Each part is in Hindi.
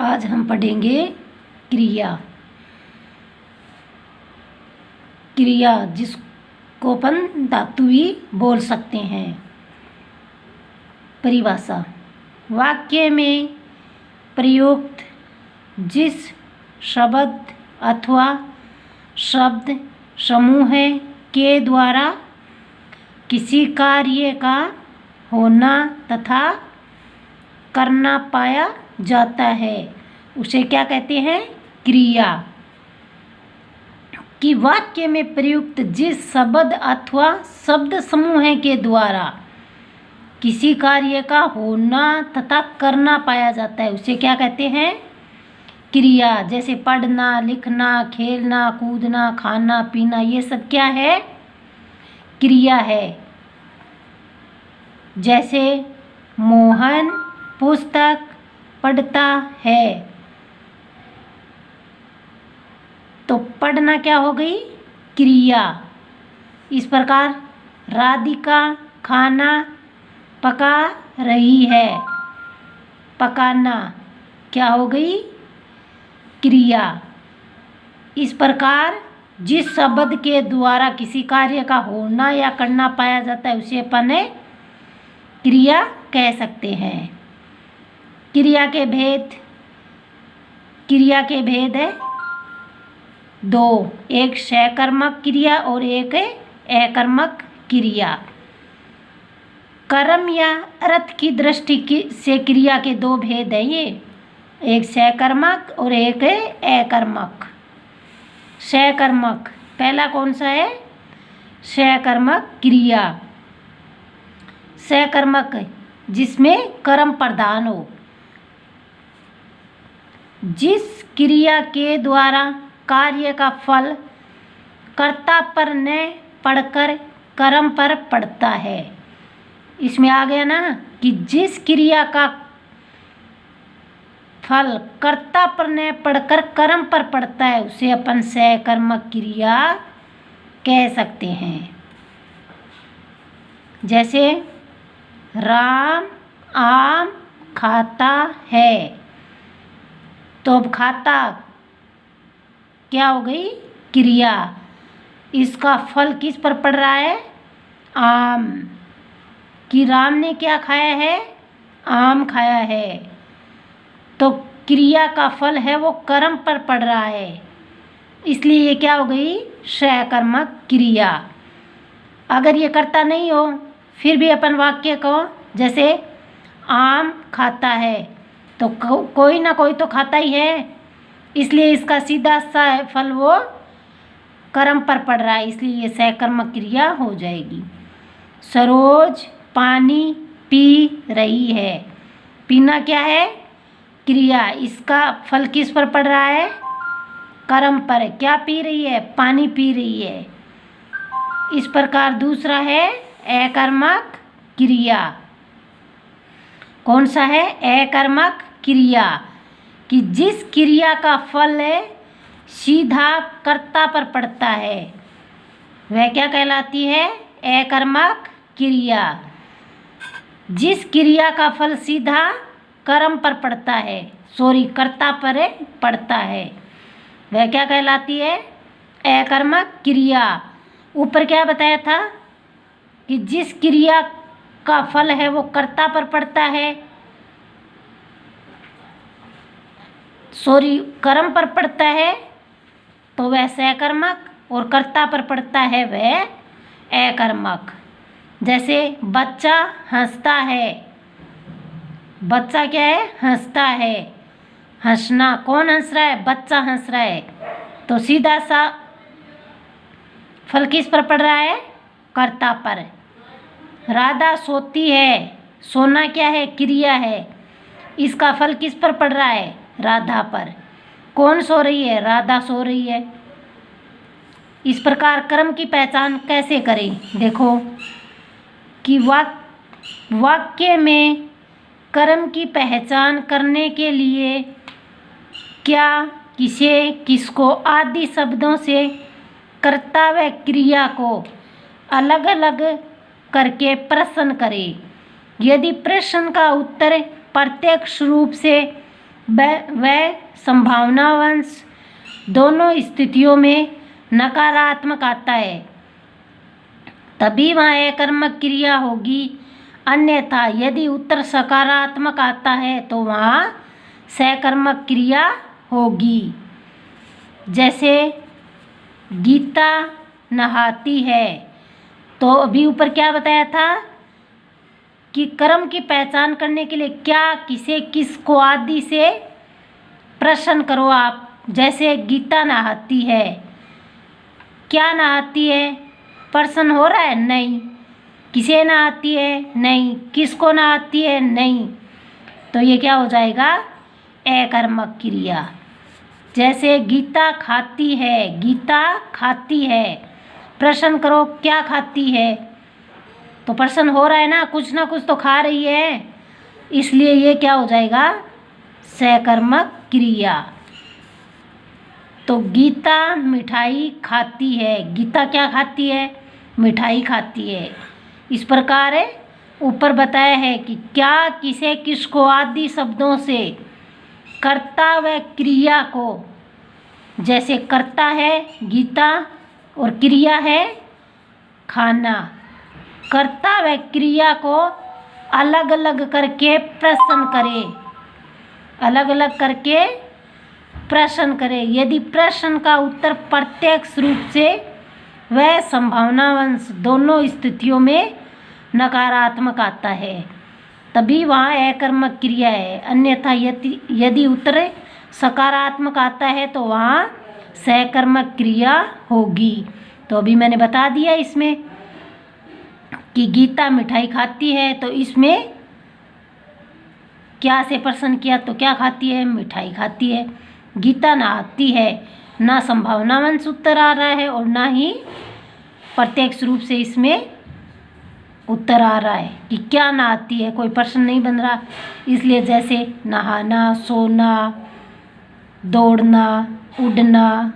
आज हम पढ़ेंगे क्रिया। क्रिया जिसको अपन धातु भी बोल सकते हैं। परिभाषा: वाक्य में प्रयुक्त जिस शब्द अथवा शब्द समूह के द्वारा किसी कार्य का होना तथा करना पाया जाता है उसे क्या कहते हैं? क्रिया। कि वाक्य में प्रयुक्त जिस शब्द अथवा शब्द समूह के द्वारा किसी कार्य का होना तथा करना पाया जाता है उसे क्या कहते हैं? क्रिया। जैसे पढ़ना, लिखना, खेलना, कूदना, खाना, पीना, ये सब क्या है? क्रिया है। जैसे मोहन पुस्तक पढ़ता है, तो पढ़ना क्या हो गई? क्रिया। इस प्रकार राधिका खाना पका रही है, पकाना क्या हो गई? क्रिया। इस प्रकार जिस शब्द के द्वारा किसी कार्य का होना या करना पाया जाता है उसे अपन क्रिया कह सकते हैं। क्रिया के भेद है दो, एक सकर्मक क्रिया और एक अकर्मक क्रिया। कर्म या अर्थ की दृष्टि से क्रिया के दो भेद हैं ये, एक सकर्मक और एक अकर्मक। सकर्मक पहला कौन सा है? सकर्मक क्रिया। सकर्मक जिसमें कर्म प्रधान हो। जिस क्रिया के द्वारा कार्य का फल कर्ता पर न पड़कर कर्म पर पड़ता है। इसमें आ गया ना कि जिस क्रिया का फल कर्ता पर न पड़कर कर्म पर पड़ता है उसे अपन सकर्मक क्रिया कह सकते हैं। जैसे राम आम खाता है, तो अब खाता क्या हो गई? क्रिया। इसका फल किस पर पड़ रहा है? आम। कि राम ने क्या खाया है? आम खाया है, तो क्रिया का फल है वो कर्म पर पड़ रहा है, इसलिए ये क्या हो गई? सकर्मक क्रिया। अगर ये करता नहीं हो फिर भी अपन वाक्य को, जैसे आम खाता है, तो कोई ना कोई तो खाता ही है, इसलिए इसका सीधा सा फल वो कर्म पर पड़ रहा है, इसलिए ये सकर्मक क्रिया हो जाएगी। सरोज पानी पी रही है, पीना क्या है? क्रिया। इसका फल किस पर पड़ रहा है? कर्म पर। क्या पी रही है? पानी पी रही है। इस प्रकार दूसरा है अकर्मक क्रिया। कौन सा है? अकर्मक क्रिया। कि जिस क्रिया का फल सीधा कर्ता पर पड़ता है वह क्या कहलाती है? अकर्मक क्रिया। जिस क्रिया का फल सीधा कर्म पर पड़ता है, कर्ता पर पड़ता है, वह क्या कहलाती है? अकर्मक क्रिया। ऊपर क्या बताया था कि जिस क्रिया का फल है वो कर्ता पर पड़ता है, कर्म पर पड़ता है, तो वह सकर्मक, और कर्ता पर पड़ता है वह अकर्मक। जैसे बच्चा हंसता है, बच्चा क्या है? हंसता है। हंसना, कौन हंस रहा है? बच्चा हंस रहा है, तो सीधा सा फल किस पर पड़ रहा है? कर्ता पर। राधा सोती है, सोना क्या है? क्रिया है। इसका फल किस पर पड़ रहा है? राधा पर। कौन सो रही है? राधा सो रही है। इस प्रकार कर्म की पहचान कैसे करें? देखो कि वाक्य में कर्म की पहचान करने के लिए क्या किसको आदि शब्दों से कर्ता व क्रिया को अलग अलग करके प्रश्न करें। यदि प्रश्न का उत्तर प्रत्यक्ष रूप से व संभावनावंश दोनों स्थितियों में नकारात्मक आता है तभी वहाँ अकर्मक क्रिया होगी, अन्यथा यदि उत्तर सकारात्मक आता है तो वहाँ सकर्मक क्रिया होगी। जैसे गीता नहाती है, तो अभी ऊपर क्या बताया था कि कर्म की पहचान करने के लिए क्या, किसे, किसको आदि से प्रश्न करो आप। जैसे गीता नहाती है, क्या नहाती है, प्रश्न हो रहा है, नहीं। किसे नहाती है, नहीं। किसको नहाती है, नहीं। तो ये क्या हो जाएगा, अकर्मक क्रिया। जैसे गीता खाती है, गीता खाती है, प्रश्न करो क्या खाती है, तो प्रश्न हो रहा है ना कुछ तो खा रही है, इसलिए ये क्या हो जाएगा, सकर्मक क्रिया। तो गीता मिठाई खाती है, गीता क्या खाती है, मिठाई खाती है। इस प्रकार ऊपर बताया है कि क्या, किसे, किसको आदि शब्दों से कर्ता व क्रिया को, जैसे कर्ता है गीता और क्रिया है खाना, कर्ता व क्रिया को अलग अलग करके प्रश्न करें, अलग अलग करके प्रश्न करें। यदि प्रश्न का उत्तर प्रत्यक्ष रूप से व संभावनावंश दोनों स्थितियों में नकारात्मक आता है तभी वहाँ अकर्मक क्रिया है, अन्यथा यदि उत्तर सकारात्मक आता है तो वहाँ सकर्मक क्रिया होगी। तो अभी मैंने बता दिया इसमें कि गीता मिठाई खाती है, तो इसमें क्या से प्रश्न किया, तो क्या खाती है, मिठाई खाती है। गीता नहाती है, ना संभावनावंश उत्तर आ रहा है और ना ही प्रत्यक्ष रूप से इसमें उत्तर आ रहा है कि क्या नहाती है, कोई प्रश्न नहीं बन रहा। इसलिए जैसे नहाना, सोना, दौड़ना, उड़ना,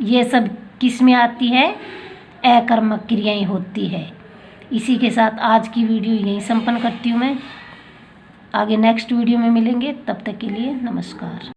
ये सब किस में आती है, अकर्मक क्रियाएं होती है। इसी के साथ आज की वीडियो यहीं संपन्न करती हूँ मैं। आगे नेक्स्ट वीडियो में मिलेंगे, तब तक के लिए नमस्कार।